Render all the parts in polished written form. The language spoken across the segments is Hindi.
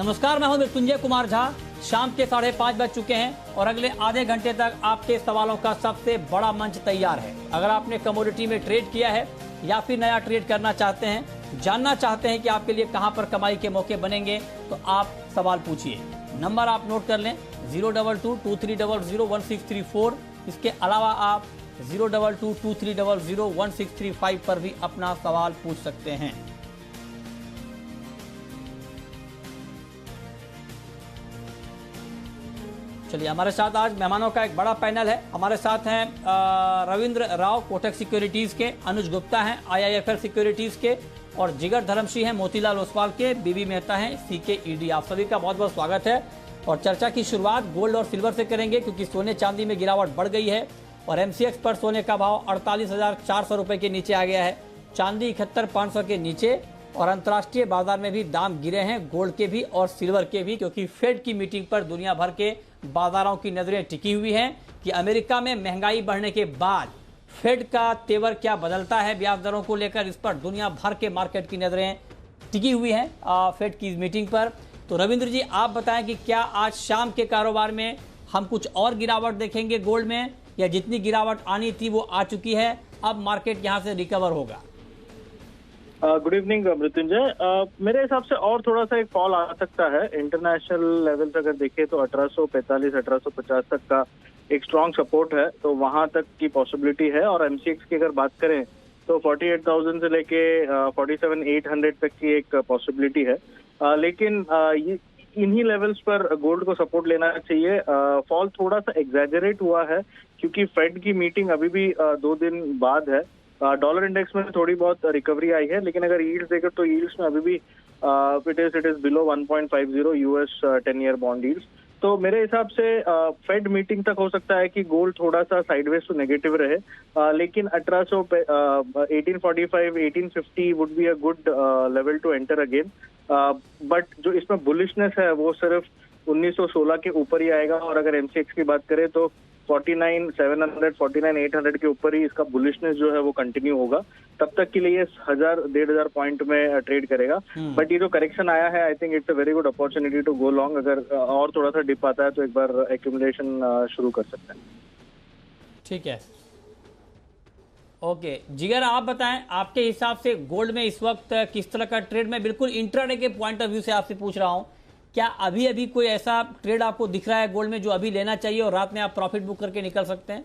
नमस्कार, मैं हूं मृत्युंजय कुमार झा। शाम के 5:30 बज चुके हैं और अगले आधे घंटे तक आपके सवालों का सबसे बड़ा मंच तैयार है। अगर आपने कमोडिटी में ट्रेड किया है या फिर नया ट्रेड करना चाहते हैं, जानना चाहते हैं कि आपके लिए कहां पर कमाई के मौके बनेंगे, तो आप सवाल पूछिए। नंबर आप नोट कर लें 02223001634। इसके अलावा आप 02223001635 पर भी अपना सवाल पूछ सकते हैं। चलिए, हमारे साथ आज मेहमानों का एक बड़ा पैनल है। हमारे साथ हैं रविंद्र राव कोटक सिक्योरिटीज के, अनुज गुप्ता हैं IIFL सिक्योरिटीज के, और जिगर धर्मशी हैं मोतीलाल ओसवाल के, बीबी मेहता हैं CKED। आप सभी का बहुत बहुत स्वागत है। और चर्चा की शुरुआत गोल्ड और सिल्वर से करेंगे, क्योंकि सोने चांदी में गिरावट बढ़ गई है और MCX पर सोने का भाव 48,400 रुपये के नीचे आ गया है, चांदी 71,500 के नीचे, और अंतर्राष्ट्रीय बाजार में भी दाम गिरे हैं, गोल्ड के भी और सिल्वर के भी, क्योंकि फेड की मीटिंग पर दुनिया भर के बाजारों की नजरें टिकी हुई हैं कि अमेरिका में महंगाई बढ़ने के बाद फेड का तेवर क्या बदलता है ब्याज दरों को लेकर। इस पर दुनिया भर के मार्केट की नजरें टिकी हुई हैं फेड की मीटिंग पर। तो रविंद्र जी, आप बताएं कि क्या आज शाम के कारोबार में हम कुछ और गिरावट देखेंगे गोल्ड में, या जितनी गिरावट आनी थी वो आ चुकी है, अब मार्केट यहां से रिकवर होगा? Good evening Mrityunjay. मेरे हिसाब से और थोड़ा सा एक फॉल आ सकता है। इंटरनेशनल लेवल से अगर देखें तो 1845-1850 तक का एक स्ट्रॉन्ग सपोर्ट है, तो वहां तक की पॉसिबिलिटी है। और MCX की अगर बात करें तो 48,000 से लेके 47,800 तक की एक पॉसिबिलिटी है। लेकिन इन्हीं लेवल्स पर गोल्ड को सपोर्ट लेना चाहिए। फॉल थोड़ा सा एग्जैजरेट हुआ है क्योंकि फेड की मीटिंग अभी भी 2 दिन बाद है। डॉलर इंडेक्स में थोड़ी बहुत रिकवरी आई है, लेकिन अगर यील्ड्स देखें तो यील्ड्स में अभी भी it is below 1.50 US 10 year bond yields. तो मेरे हिसाब से फेड मीटिंग तक हो सकता है कि गोल्ड थोड़ा सा साइडवेज टू नेगेटिव रहे, लेकिन 1845, 1850 would be a good level to enter again. But जो इसमें बुलिशनेस है वो सिर्फ 1916 के ऊपर ही आएगा। और अगर MCX की बात करें तो 49,700, 49,800 के ऊपर ही इसका बुलिशनेस जो है वो कंटिन्यू होगा। तब तक के लिए 1,000-1,500 पॉइंट में ट्रेड करेगा। बट ये जो करेक्शन आया है, I think it's a very good opportunity to go long. अगर और थोड़ा सा डिप आता है तो एक बार एक्यूमुलेशन शुरू कर सकते हैं। ठीक है, ओके। जिगर, आप बताएं, आपके हिसाब से गोल्ड में इस वक्त किस तरह का ट्रेड? मैं बिल्कुल इंट्राडे के पॉइंट ऑफ व्यू से आपसे पूछ रहा हूं। क्या अभी कोई ऐसा ट्रेड आपको दिख रहा है गोल्ड में जो अभी लेना चाहिए और रात में आप प्रॉफिट बुक करके निकल सकते हैं?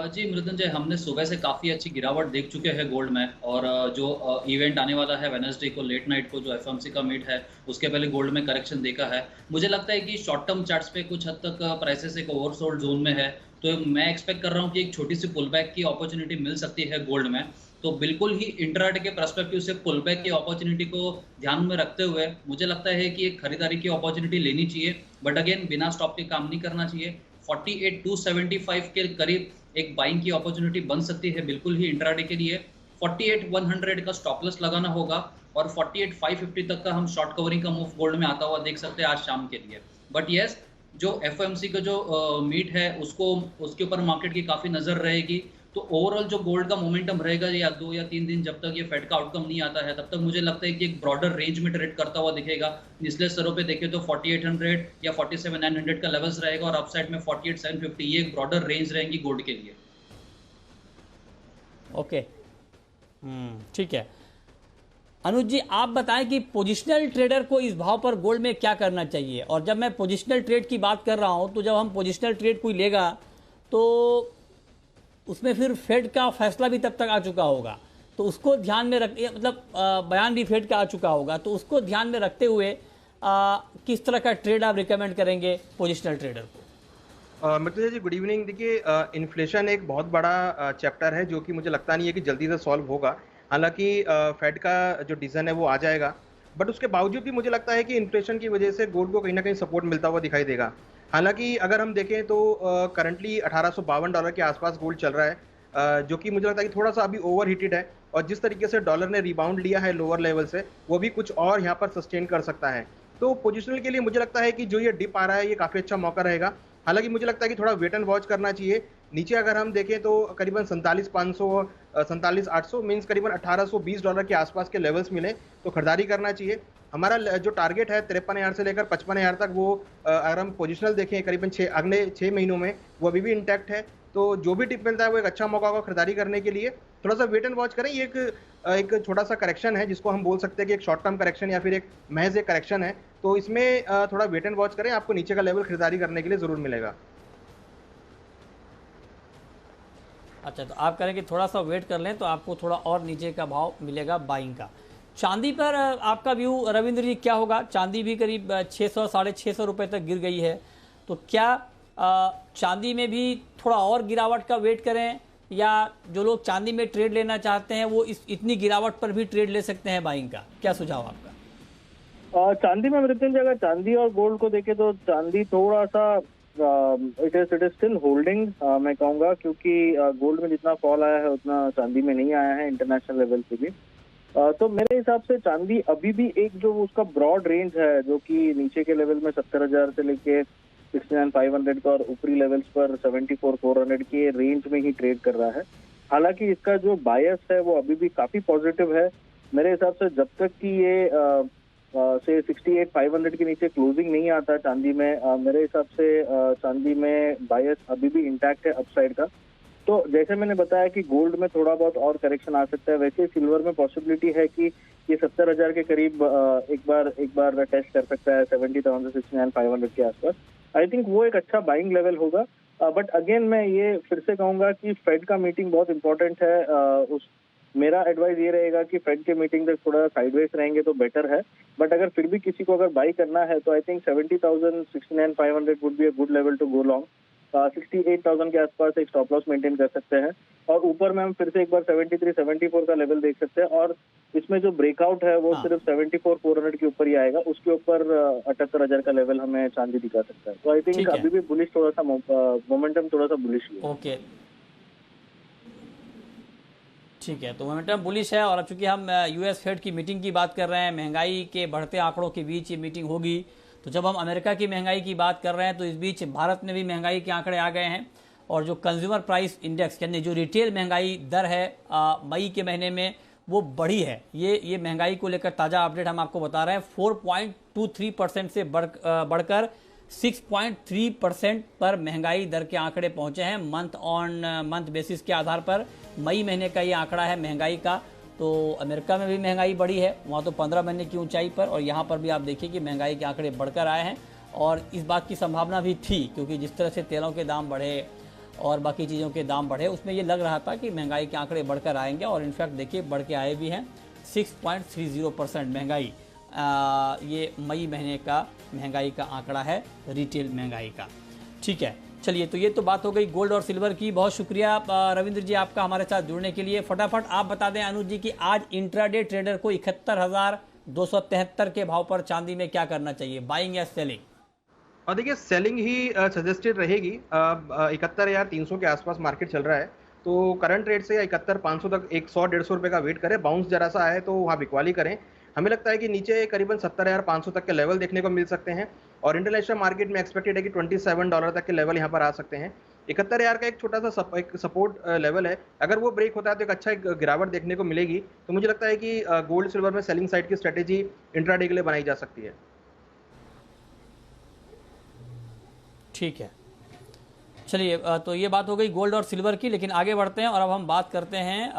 जी मृत्युंजय, हमने सुबह से काफ़ी अच्छी गिरावट देख चुके हैं गोल्ड में। और जो इवेंट आने वाला है वेडनेसडे को लेट नाइट को, जो FOMC का मीट है, उसके पहले गोल्ड में करेक्शन देखा है। मुझे लगता है कि शॉर्ट टर्म चार्ट्स पे कुछ हद तक प्राइसेस एक ओवरसोल्ड जोन में है, तो मैं एक्सपेक्ट कर रहा हूँ कि एक छोटी सी पुलबैक की अपॉर्चुनिटी मिल सकती है गोल्ड में। तो बिल्कुल ही इंट्राडे के पर्सपेक्टिव से पुलबैक की अपॉर्चुनिटी को ध्यान में रखते हुए मुझे लगता है कि एक खरीदारी की अपॉर्चुनिटी लेनी चाहिए, बट अगेन बिना स्टॉप के काम नहीं करना चाहिए। 48,275 के करीब एक बाइंग की अपॉर्चुनिटी बन सकती है बिल्कुल ही इंट्राडे के लिए। 48,100 का स्टॉपलेस लगाना होगा और 48,550 तक का हम शॉर्ट कवरिंग का मूव गोल्ड में आता हुआ देख सकते हैं आज शाम के लिए। बट यस, जो FOMC का जो मीट है उसके ऊपर मार्केट की काफ़ी नज़र रहेगी। तो ओवरऑल जो गोल्ड का मोमेंटम रहेगा या 2 या 3 दिन, जब तक ये फेड का आउटकम नहीं आता है, तब तक मुझे लगता है कि एक ब्रॉडर रेंज में ट्रेड करता हुआ दिखेगा। निचले स्तरों पे देखें तो 4800 या 47,900 का लेवल्स रहेगा और अपसाइड में 48,750। ये एक ब्रॉडर रेंज रहेंगी गोल्ड के लिए। ओके, ठीक है। अनुज जी, आप बताएं कि पोजिशनल ट्रेडर को इस भाव पर गोल्ड में क्या करना चाहिए? और जब मैं पोजिशनल ट्रेड की बात कर रहा हूं, तो जब हम पोजिशनल ट्रेड कोई लेगा तो उसमें फिर फेड का फैसला भी तब तक आ चुका होगा, तो उसको ध्यान में रख, मतलब बयान भी फेड का आ चुका होगा, तो उसको ध्यान में रखते हुए किस तरह का ट्रेड आप रिकमेंड करेंगे पोजिशनल ट्रेडर को? मृत्युंजय जी, गुड इवनिंग। देखिए, इन्फ्लेशन एक बहुत बड़ा चैप्टर है जो कि मुझे लगता नहीं है कि जल्दी से सॉल्व होगा। हालांकि फेड का जो डिसीजन है वो आ जाएगा, बट उसके बावजूद भी मुझे लगता है कि इन्फ्लेशन की वजह से गोल्ड को कहीं ना कहीं सपोर्ट मिलता हुआ दिखाई देगा। हालांकि अगर हम देखें तो करंटली $1852 के आसपास गोल्ड चल रहा है, जो कि मुझे लगता है कि थोड़ा सा अभी ओवर हीटेड है। और जिस तरीके से डॉलर ने रिबाउंड लिया है लोअर लेवल से, वो भी कुछ और यहाँ पर सस्टेन कर सकता है। तो पोजिशनल के लिए मुझे लगता है कि जो ये डिप आ रहा है ये काफ़ी अच्छा मौका रहेगा। हालांकि मुझे लगता है कि थोड़ा वेट एंड वॉच करना चाहिए। नीचे अगर हम देखें तो करीबन 47,500 47,800 मीन्स करीबन $1,820 के आसपास के लेवल्स मिले तो खरीदारी करना चाहिए। हमारा जो टारगेट है 53,000 से लेकर 55,000 तक, वो अगर हम पोजिशनल देखें करीबन अगले 6 महीनों में, वो अभी भी इंटैक्ट है। तो जो भी टिप मिलता है वो एक अच्छा मौका होगा खरीदारी करने के लिए। थोड़ा सा वेट एंड वॉच करें। ये एक छोटा सा करेक्शन है जिसको हम बोल सकते हैं कि एक शॉर्ट टर्म करेक्शन या फिर एक महज एक करेक्शन है। तो इसमें थोड़ा वेट एंड वॉच करें, आपको नीचे का लेवल खरीदारी करने के लिए जरूर मिलेगा। अच्छा, तो आप करें कि थोड़ा सा वेट कर लें तो आपको थोड़ा और नीचे का भाव मिलेगा बाइंग का। चांदी पर आपका व्यू रविंद्र जी क्या होगा? चांदी भी करीब 600 650 रुपये तक गिर गई है, तो क्या चांदी में भी थोड़ा और गिरावट का वेट करें, या जो लोग चांदी में ट्रेड लेना चाहते हैं वो इतनी गिरावट पर भी ट्रेड ले सकते हैं बाइंग का? क्या सुझाव आपका? चांदी में मृत्युंजय, अगर चांदी और गोल्ड को देखें तो चांदी थोड़ा सा इट इज स्टिल होल्डिंग, मैं कहूँगा, क्योंकि गोल्ड में जितना फॉल आया है उतना चांदी में नहीं आया है इंटरनेशनल लेवल पे भी। तो मेरे हिसाब से चांदी अभी भी एक जो उसका ब्रॉड रेंज है, जो कि नीचे के लेवल में 70,000 से लेके 69,500 का और ऊपरी लेवल्स पर 74,400 के रेंज में ही ट्रेड कर रहा है। हालांकि इसका जो बायस है वो अभी भी काफी पॉजिटिव है। मेरे हिसाब से जब तक कि ये से 68,500 के नीचे क्लोजिंग नहीं आता चांदी में, मेरे हिसाब से चांदी में बायस अभी भी इंटैक्ट है अपसाइड का। तो जैसे मैंने बताया कि गोल्ड में थोड़ा बहुत और करेक्शन आ सकता है, वैसे सिल्वर में पॉसिबिलिटी है कि ये 70,000 के करीब एक बार टेस्ट कर सकता है 70,000 से 69,500 के आसपास। आई थिंक वो एक अच्छा बाइंग लेवल होगा। बट अगेन मैं ये फिर से कहूंगा कि फेड का मीटिंग बहुत इंपॉर्टेंट है। मेरा एडवाइस ये रहेगा कि फेड के मीटिंग तक थोड़ा साइडवेज रहेंगे तो बेटर है। बट अगर फिर भी किसी को अगर बाई करना है तो I think 70,000 69,500 would be a good level to go long. 68,000 के आसपास एक स्टॉप लॉस मेंटेन कर सकते हैं, और ऊपर में हम फिर से एक बार 73 74 का लेवल देख सकते हैं। और इसमें जो ब्रेकआउट है वो सिर्फ 74,400 के ऊपर ही आएगा, उसके ऊपर 78,000 का लेवल हमें चांदी दिखा सकता है। तो आई थिंक अभी भी बुलिश, थोड़ा सा मोमेंटम थोड़ा सा बुलिश है। ओके, ठीक है, तो मोमेंटम बुलिश है। और अब चूंकि हम यूएस फेड की मीटिंग की बात कर रहे हैं, महंगाई के बढ़ते आंकड़ों के बीच ये मीटिंग होगी, तो जब हम अमेरिका की महंगाई की बात कर रहे हैं तो इस बीच भारत में भी महंगाई के आंकड़े आ गए हैं। और जो कंज्यूमर प्राइस इंडेक्स यानी जो रिटेल महंगाई दर है मई के महीने में वो बढ़ी है। ये महंगाई को लेकर ताज़ा अपडेट हम आपको बता रहे हैं। 4.23% से बढ़कर 6.3% पर महंगाई दर के आंकड़े पहुंचे हैं। मंथ ऑन मंथ बेसिस के आधार पर मई महीने का ये आंकड़ा है महंगाई का। तो अमेरिका में भी महंगाई बढ़ी है, वहाँ तो 15 महीने की ऊंचाई पर, और यहाँ पर भी आप देखिए कि महंगाई के आंकड़े बढ़कर आए हैं। और इस बात की संभावना भी थी, क्योंकि जिस तरह से तेलों के दाम बढ़े और बाकी चीज़ों के दाम बढ़े, उसमें ये लग रहा था कि महंगाई के आंकड़े बढ़कर आएंगे। और इनफैक्ट देखिए बढ़ के आए भी हैं। 6.30% महंगाई ये मई महीने का महंगाई का आंकड़ा है, रिटेल महंगाई का। ठीक है, चलिए, तो ये तो बात हो गई गोल्ड और सिल्वर की। बहुत शुक्रिया रविंद्र जी आपका हमारे साथ जुड़ने के लिए। फटाफट आप बता दें अनुज जी कि आज इंट्राडे ट्रेडर को 71,273 के भाव पर चांदी में क्या करना चाहिए, बाइंग या सेलिंग? और देखिए सेलिंग ही सजेस्टेड रहेगी। 71,300 के आसपास मार्केट चल रहा है, तो करंट रेट से 71,500 तक 100-150 रुपये का वेट करें। बाउंस जरा सा आए तो वहाँ बिकवाली करें। हमें लगता है कि नीचे करीबन 70,500 तक के लेवल देखने को मिल सकते हैं, और इंटरनेशनल मार्केट में एक्सपेक्टेड है कि $27 तक के लेवल यहाँ पर आ सकते हैं। 71,000 का एक छोटा सा एक सपोर्ट लेवल है, अगर वो ब्रेक होता है तो एक अच्छा गिरावट देखने को मिलेगी। तो मुझे लगता है कि गोल्ड सिल्वर में सेलिंग साइड की स्ट्रेटेजी इंट्राडे के लिए बनाई जा सकती है। ठीक है, चलिए, तो ये बात हो गई गोल्ड और सिल्वर की। लेकिन आगे बढ़ते हैं और अब हम बात करते हैं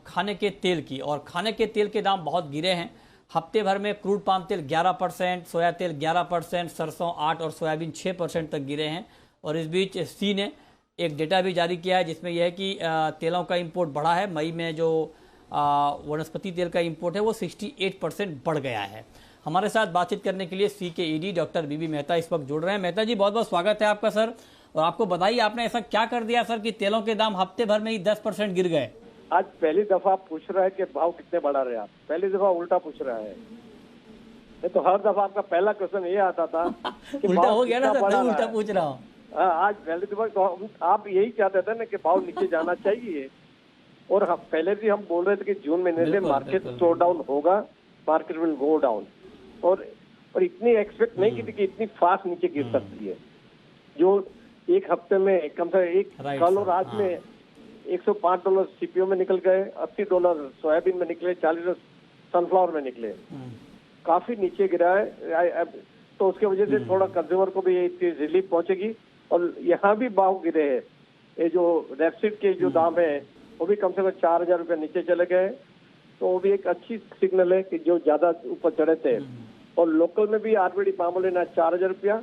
खाने के तेल की। और खाने के तेल के दाम बहुत गिरे हैं। हफ्ते भर में क्रूड पाम तेल 11%, सोया तेल 11%, सरसों 8% और सोयाबीन 6% तक गिरे हैं। और इस बीच सी ने एक डेटा भी जारी किया है जिसमें यह है कि तेलों का इंपोर्ट बढ़ा है। मई में जो वनस्पति तेल का इंपोर्ट है वो 68% बढ़ गया है। हमारे साथ बातचीत करने के लिए सी के ईडी डॉक्टर बीबी मेहता इस वक्त जुड़ रहे हैं। मेहता जी, बहुत बहुत स्वागत है आपका सर। और आपको बधाई, आपने ऐसा क्या कर दिया सर कि तेलों के दाम हफ्ते भर में ही 10% गिर गए? आज पहली दफा पूछ रहा है कि भाव कितने बढ़ा रहे आप, पहली दफा उल्टा पूछ रहा है। नहीं तो हर दफा आपका पहला क्वेश्चन ये आता था कि उल्टा हो गया ना सर, उल्टा पूछ रहा हूँ। आज पहली दफा तो आप यही चाहते थे ना कि भाव नीचे जाना चाहिए। और पहले भी हम बोल रहे थे कि जून महीने से मार्केट स्लो डाउन होगा, मार्केट विल गो डाउन। और इतनी एक्सपेक्ट नहीं की थी कि इतनी फास्ट नीचे गिर सकती है। जो एक हफ्ते में कम से एक कल और आज में $105 सीपीओ में निकल गए, $80 सोयाबीन में निकले, $40 सनफ्लावर में निकले। काफी नीचे गिरा है, तो उसके वजह से थोड़ा कंज्यूमर को भी ये रिलीफ पहुंचेगी। और यहाँ भी भाव गिरे हैं, ये जो रेपसीड के जो दाम है वो भी कम से कम 4,000 रुपये नीचे चले गए, तो वो भी एक अच्छी सिग्नल है कि जो ज्यादा ऊपर चढ़े थे। और लोकल में भी आरबीडी पाम ऑयल लेना 4,000 रुपया,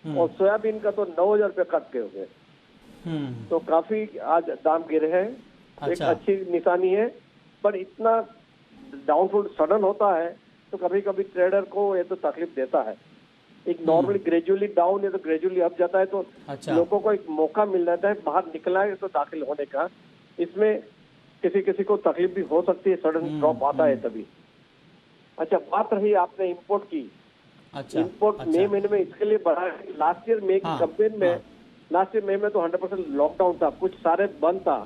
और सोयाबीन का तो 9,000 रुपये कट के हो गए, तो काफी आज दाम गिरे हैं। एक अच्छी निशानी है, पर इतना डाउनफॉल सडन होता है तो कभी कभी ट्रेडर को ये तो तकलीफ देता है। एक नॉर्मली ग्रेजुअली डाउन है तो ग्रेजुअली अप जाता है, तो लोगों को एक मौका मिल जाता है बाहर निकला है तो दाखिल होने का। इसमें किसी किसी को तकलीफ भी हो सकती है, सडन ड्रॉप आता है तभी। अच्छा, बात रही आपने इंपोर्ट की। इंपोर्ट मई महीने में इसके लिए बढ़ा है। लास्ट ईयर मई की कंपेयर में, लास्ट ईयर मई में तो 100% लॉकडाउन था, कुछ सारे बंद था,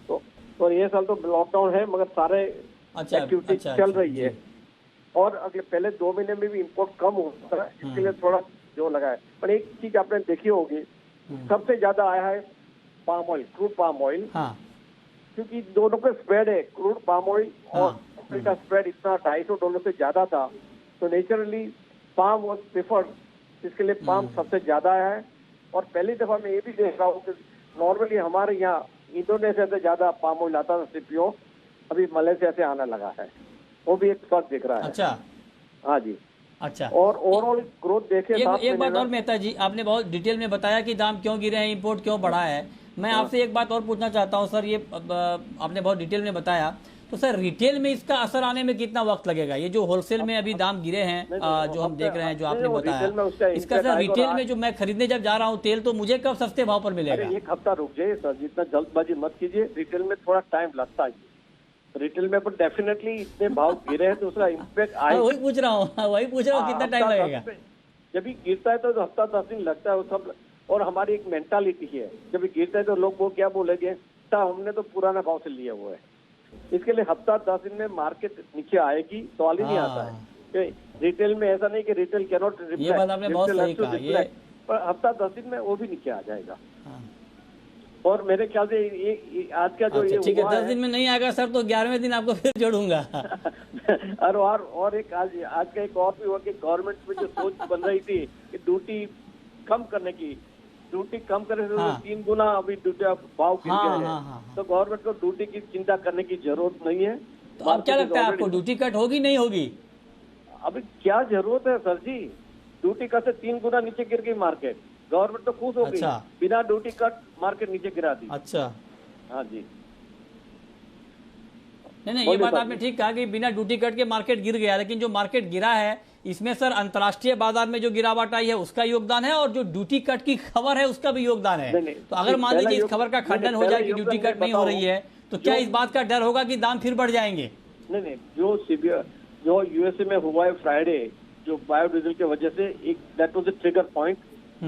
तो ये साल तो लॉकडाउन है मगर सारे एक्टिविटी चल रही है। और अगले पहले 2 महीने में भी इंपोर्ट कम होता है, इसके लिए थोड़ा जो लगा है। पर एक चीज आपने देखी होगी, सबसे ज्यादा आया है palm oil, crude palm oil, क्योंकि दोनों पे स्प्रेड है, क्रूड पाम ऑयल और का स्प्रेड इतना $250 से ज्यादा था, तो नेचुरली पाम वॉज प्रिफर्ड, इसके लिए पाम सबसे ज्यादा आया है। और पहली दफा मैं ये भी देख रहा हूँ कि नॉर्मली हमारे यहाँ इंडोनेशिया से ज्यादा पाम ऑयल आता था सीपीओ, अभी मलेशिया से आने लगा है, वो भी एक फर्क दिख रहा है। अच्छा, हाँ जी। अच्छा, और ओवरऑल ग्रोथ देखे एक बात और मेहता जी, आपने बहुत डिटेल में बताया कि दाम क्यों गिरे हैं, इंपोर्ट क्यों बढ़ा है। मैं आपसे एक बात और पूछना चाहता हूँ सर, ये आपने बहुत डिटेल में बताया, तो सर रिटेल में इसका असर आने में कितना वक्त लगेगा? ये जो होलसेल में अभी दाम गिरे हैं, जो हम देख रहे हैं, जो आपने बताया, इसका सर रिटेल में जो मैं खरीदने जब जा रहा हूँ तेल, तो मुझे कब सस्ते भाव पर मिलेगा? एक हफ्ता रुक जाइए सर, जितना जल्दबाजी मत कीजिए, रिटेल में थोड़ा टाइम लगता है। रिटेल में पर डेफिनेटली इतने भाव गिरे हैं तो उसका इम्पैक्ट आएगा। वही पूछ रहा हूँ कितना टाइम लगेगा? जब भी गिरता है तो हफ्ता 10 दिन लगता है वो सब। और हमारी एक मेंटालिटी है, जब भी गिरता है तो लोग वो क्या बोलेंगे, हमने तो पुराना भाव से लिया हुआ है। इसके लिए हफ्ता 10 दिन में मार्केट नीचे आएगी, सवाल ही नहीं आता है। रिटेल में ऐसा नहीं कि रिटेल कैन नॉट रिफ्लेक्ट, ये बात आपने बहुत सही कहा, ये पर हफ्ता 10 दिन में वो भी नीचे आ जाएगा। और मेरे ख्याल से ये आज का जो ये ठीक है, 10 दिन में नहीं आएगा सर, तो 11वें दिन आपको फिर जोड़ूंगा। और एक आज का एक और भी हुआ कि गवर्नमेंट में जो सोच बन रही थी कि ड्यूटी कम करने की, ड्यूटी कम करने से 3 गुना अभी ड्यूटी भाव गिर गया है, तो गवर्नमेंट को ड्यूटी की चिंता करने की जरूरत नहीं है। तो अब क्या लगता है आपको, ड्यूटी कट होगी नहीं होगी? अभी क्या जरूरत है सर जी, ड्यूटी कट से 3 गुना नीचे गिर गई मार्केट, गवर्नमेंट तो खुश हो गई। बिना ड्यूटी कट मार्केट नीचे गिरा दी। अच्छा, हाँ जी। नहीं, ये बात आपने ठीक कहा कि बिना ड्यूटी कट के मार्केट गिर गया, लेकिन जो मार्केट गिरा है इसमें सर अंतर्राष्ट्रीय बाजार में जो गिरावट आई है उसका योगदान है, और जो ड्यूटी कट की खबर है उसका भी योगदान है। तो अगर मान लीजिए इस खबर का खंडन हो जाए कि ड्यूटी कट नहीं हो रही है, तो क्या इस बात का डर होगा कि दाम फिर बढ़ जाएंगे? नहीं, जो यूएसए में हुआ है फ्राइडे, जो बायोडीजल की वजह से एक that was the trigger point,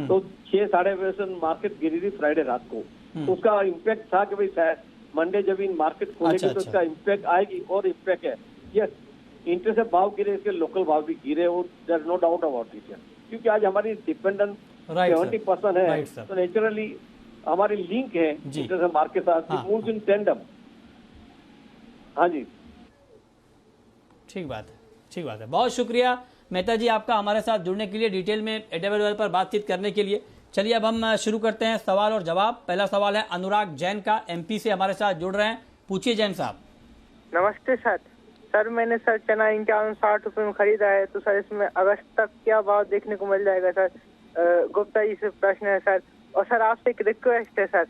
तो 6-6.5% मार्केट गिरी थी फ्राइडे रात को, तो उसका इम्पैक्ट था कि भाई शायद मंडे जब इन मार्केट खोलेगी तो उसका इम्पैक्ट आएगी। और इम्पैक्ट है, यस, इंटर से भाव गिरे, इसके लोकल भाव भी गिरे, और there is no doubt about it, क्योंकि आज हमारी डिपेंडेंस 70% है, तो नेचुरली हमारी लिंक है इंटर से मार्केट के साथ, मूव्स इन टेंडम। हाँ जी, ठीक बात है। बहुत शुक्रिया मेहता जी आपका हमारे साथ जुड़ने के लिए, डिटेल में AWL पर बातचीत करने के लिए। चलिए अब हम शुरू करते हैं सवाल और जवाब। पहला सवाल है अनुराग जैन का, MP से हमारे साथ जुड़ रहे हैं। पूछिए जैन साहब। नमस्ते सर। सर मैंने सर चना 59-60 रुपए में खरीदा है, तो सर इसमें अगस्त तक क्या भाव देखने को मिल जाएगा सर? गुप्ता जी से प्रश्न है सर। और सर आपसे एक रिक्वेस्ट है सर,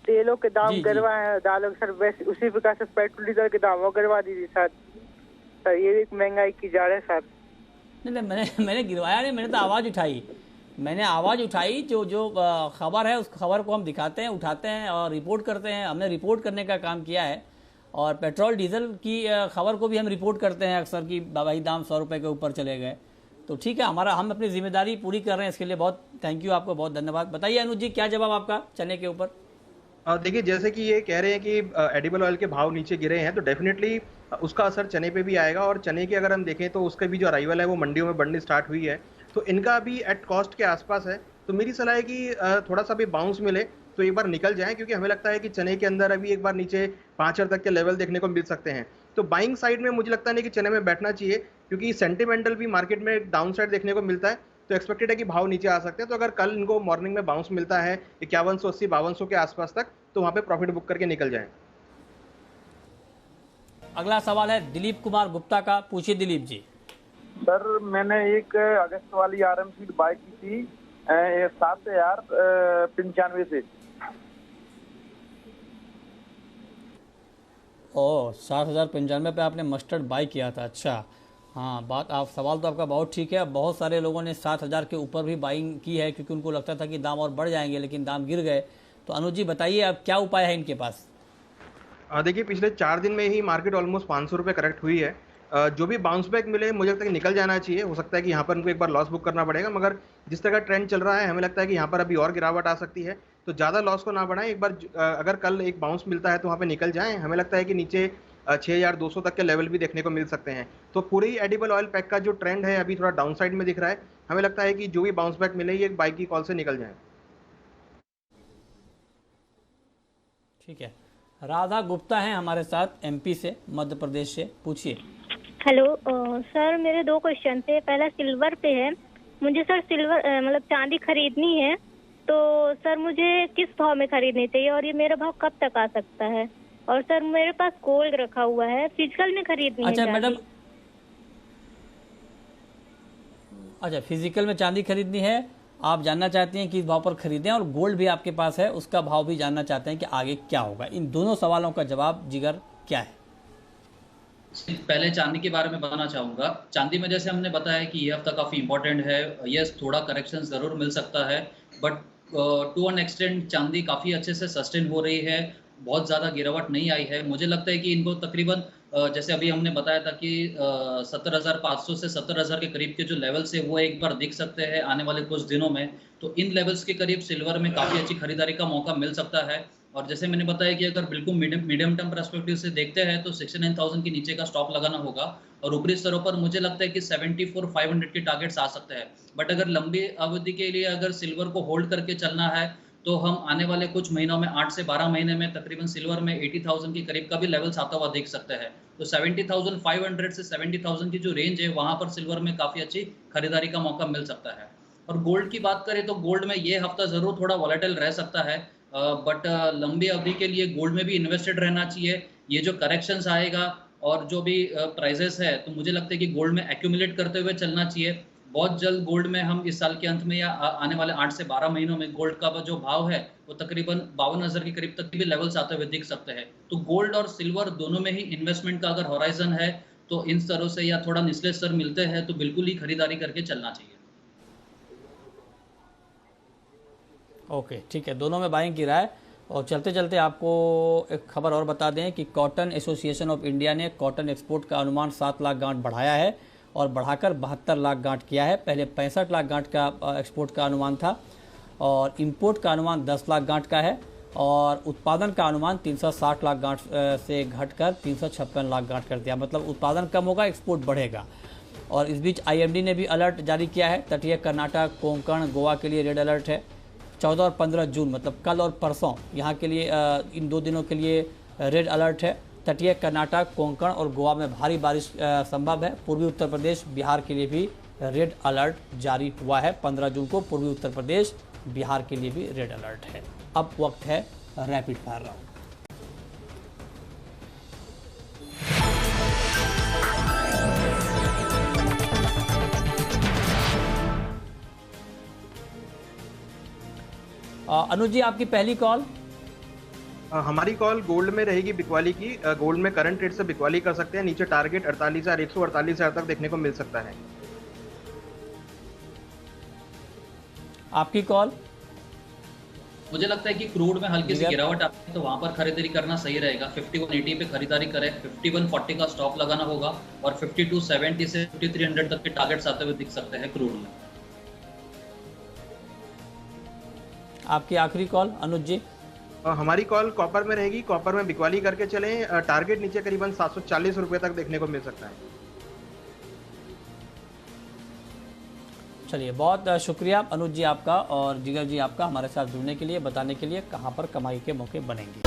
तेलों के दाम गिरवाए हैं, दालों सर वैसे उसी प्रकार से पेट्रोल डीजल के दाम वो गिरवा दीजिए सर। सर ये भी महंगाई की जा रही है सर। नहीं, मैंने गिरवाया नहीं, मैंने तो आवाज़ उठाई। जो खबर है उस खबर को हम दिखाते हैं, उठाते हैं और रिपोर्ट करते हैं। हमने रिपोर्ट करने का काम किया है, और पेट्रोल डीजल की खबर को भी हम रिपोर्ट करते हैं अक्सर कि भाई दाम 100 रुपये के ऊपर चले गए। तो ठीक है, हम अपनी जिम्मेदारी पूरी कर रहे हैं, इसके लिए बहुत थैंक यू, आपको बहुत धन्यवाद। बताइए अनुज जी, क्या जवाब आपका चने के ऊपर? देखिए, जैसे कि ये कह रहे हैं कि एडिबल ऑयल के भाव नीचे गिरे हैं, तो डेफिनेटली उसका असर चने पे भी आएगा। और चने की अगर हम देखें तो उसका भी जो अराइवल है वो मंडियों में बढ़नी स्टार्ट हुई है, तो इनका भी एट कॉस्ट के आसपास है। तो मेरी सलाह है कि थोड़ा सा भी बाउंस मिले तो एक बार निकल जाए, क्योंकि हमें लगता है कि चने के अंदर अभी एक बार नीचे 5,000 तक के लेवल देखने को मिल सकते हैं। तो बाइंग साइड में मुझे लगता नहीं कि चने में बैठना चाहिए, क्योंकि सेंटिमेंटल भी मार्केट में डाउन साइड देखने को मिलता है, तो एक्सपेक्टेड है कि भाव नीचे आ सकते हैं। तो अगर कल इनको मॉर्निंग में बाउंस मिलता है 5180 5200 के आसपास तक, तो वहाँ पे प्रॉफिट बुक करके निकल जाएं। अगला सवाल है दिलीप कुमार गुप्ता का, पूछिए दिलीप जी। सर मैंने एक अगस्त वाली आरएम सीट बाय की थी 7,095 से। ओह, 7,095 पे आपने मस्टर्ड बाई किया था। अच्छा, हाँ, सवाल तो आपका बहुत ठीक है। बहुत सारे लोगों ने 7,000 के ऊपर भी बाइंग की है, क्योंकि उनको लगता था कि दाम और बढ़ जाएंगे, लेकिन दाम गिर गए। तो अनुज जी बताइए, अब क्या उपाय है इनके पास? देखिए, पिछले 4 दिन में ही मार्केट ऑलमोस्ट 500 रुपये करेक्ट हुई है। जो भी बाउंस बैक मिले मुझे लगता है कि निकल जाना चाहिए। हो सकता है कि यहाँ पर उनको एक बार लॉस बुक करना पड़ेगा, मगर जिस तरह का ट्रेंड चल रहा है हमें लगता है कि यहाँ पर अभी और गिरावट आ सकती है। तो ज़्यादा लॉस को ना बढ़ाएं, एक बार अगर कल एक बाउंस मिलता है तो वहाँ पे निकल जाएं। हमें लगता है कि नीचे 6,200 तक के लेवल भी देखने को मिल सकते हैं। तो पूरी एडिबल ऑयल पैक का जो ट्रेंड है अभी थोड़ा डाउन साइड में दिख रहा है। हमें लगता है कि जो भी बाउंस बैक मिले ये एक बाई की कॉल से निकल जाए। ठीक है, राधा गुप्ता हैं हमारे साथ, एमपी से, मध्य प्रदेश से, पूछिए। हेलो सर, मेरे 2 क्वेश्चन थे। पहला सिल्वर पे है। मुझे सर सिल्वर मतलब चांदी खरीदनी है, तो सर मुझे किस भाव में खरीदनी चाहिए और ये मेरा भाव कब तक आ सकता है? और सर मेरे पास गोल्ड रखा हुआ है, फिजिकल में खरीदनी है। अच्छा चांदी। मैडम, अच्छा फिजिकल में चांदी खरीदनी है, आप जानना चाहती हैं किस भाव पर खरीदें, और गोल्ड भी आपके पास है, उसका भाव भी जानना चाहते हैं कि आगे क्या होगा। इन दोनों सवालों का जवाब जिगर क्या है? पहले चांदी के बारे में बताना चाहूंगा। चांदी में जैसे हमने बताया कि ये हफ्ता काफी इंपॉर्टेंट है। यस, थोड़ा करेक्शन जरूर मिल सकता है, बट टू एन एक्सटेंट चांदी काफी अच्छे से सस्टेन हो रही है। बहुत ज़्यादा गिरावट नहीं आई है। मुझे लगता है कि इनको तकरीबन जैसे अभी हमने बताया था कि 70,500 से 70,000 के करीब के जो लेवल्स है वो एक बार दिख सकते हैं आने वाले कुछ दिनों में। तो इन लेवल्स के करीब सिल्वर में काफ़ी अच्छी खरीदारी का मौका मिल सकता है। और जैसे मैंने बताया कि अगर बिल्कुल मीडियम टर्म पर्सपेक्टिव से देखते हैं तो 69,000 के नीचे का स्टॉप लगाना होगा, और ऊपरी स्तरों पर मुझे लगता है कि 74,500 के टारगेट्स आ सकते हैं। बट अगर लंबी अवधि के लिए अगर सिल्वर को होल्ड करके चलना है तो हम आने वाले कुछ महीनों में 8 से 12 महीने में तकरीबन सिल्वर में 80,000 के करीब का भी लेवल्स आता हुआ देख सकते हैं। तो 70,500 से 70,000 की जो रेंज है वहां पर सिल्वर में काफ़ी अच्छी खरीदारी का मौका मिल सकता है। और गोल्ड की बात करें तो गोल्ड में ये हफ्ता ज़रूर थोड़ा वॉलेटाइल रह सकता है, बट लंबी अवधि के लिए गोल्ड में भी इन्वेस्टेड रहना चाहिए। ये जो करेक्शंस आएगा और जो भी प्राइजेस है, तो मुझे लगता है कि गोल्ड में एक्यूमुलेट करते हुए चलना चाहिए। बहुत जल्द गोल्ड में हम इस साल के अंत में या आने वाले 8 से 12 महीनों में गोल्ड का जो भाव है वो तकरीबन 52,000 के करीब तक भी लेवल्स आते हुए दिख सकते हैं। तो गोल्ड और सिल्वर दोनों में ही इन्वेस्टमेंट का अगर होराइजन है तो इन स्तरों से या थोड़ा निचले स्तर मिलते हैं तो बिल्कुल ही खरीदारी करके चलना चाहिए। ओके, ठीक है, दोनों में बाइंग की राय। और चलते चलते आपको एक खबर और बता दें कि कॉटन एसोसिएशन ऑफ इंडिया ने कॉटन एक्सपोर्ट का अनुमान 7 लाख गांठ बढ़ाया है और बढ़ाकर 72 लाख गांठ किया है। पहले 65 लाख गांठ का एक्सपोर्ट का अनुमान था, और इंपोर्ट का अनुमान 10 लाख गांठ का है, और उत्पादन का अनुमान 360 लाख गांठ से घटकर 356 लाख गांठ कर दिया। मतलब उत्पादन कम होगा, एक्सपोर्ट बढ़ेगा। और इस बीच IMD ने भी अलर्ट जारी किया है। तटीय कर्नाटक, कोंकण, गोवा के लिए रेड अलर्ट है। 14 और 15 जून मतलब कल और परसों यहाँ के लिए इन 2 दिनों के लिए रेड अलर्ट है। तटीय कर्नाटक, कोंकण और गोवा में भारी बारिश संभव है। पूर्वी उत्तर प्रदेश, बिहार के लिए भी रेड अलर्ट जारी हुआ है। 15 जून को पूर्वी उत्तर प्रदेश, बिहार के लिए भी रेड अलर्ट है। अब वक्त है रैपिड फायर राउंड। अनुज जी, आपकी पहली कॉल। हमारी कॉल गोल्ड में रहेगी बिकवाली की। गोल्ड में करंट रेट से बिकवाली कर सकते हैं। नीचे टारगेट 48,000 148,000 तक देखने को मिल सकता है। आपकी कॉल। मुझे लगता है कि क्रूड में हल्की सी गिरावट आती है तो वहां पर खरीदारी करना सही रहेगा। 5180 पे खरीदारी करें, 5140 का स्टॉप लगाना होगा, और 5270 से 5300 तक के टारगेट्स आते हुए दिख सकते हैं क्रूड में। आपकी आखिरी कॉल अनुज जी। हमारी कॉल कॉपर में रहेगी। कॉपर में बिकवाली करके चलें। टारगेट नीचे करीबन 740 रुपये तक देखने को मिल सकता है। चलिए, बहुत शुक्रिया अनुज जी आपका और जिगर जी आपका हमारे साथ जुड़ने के लिए, बताने के लिए कहां पर कमाई के मौके बनेंगे।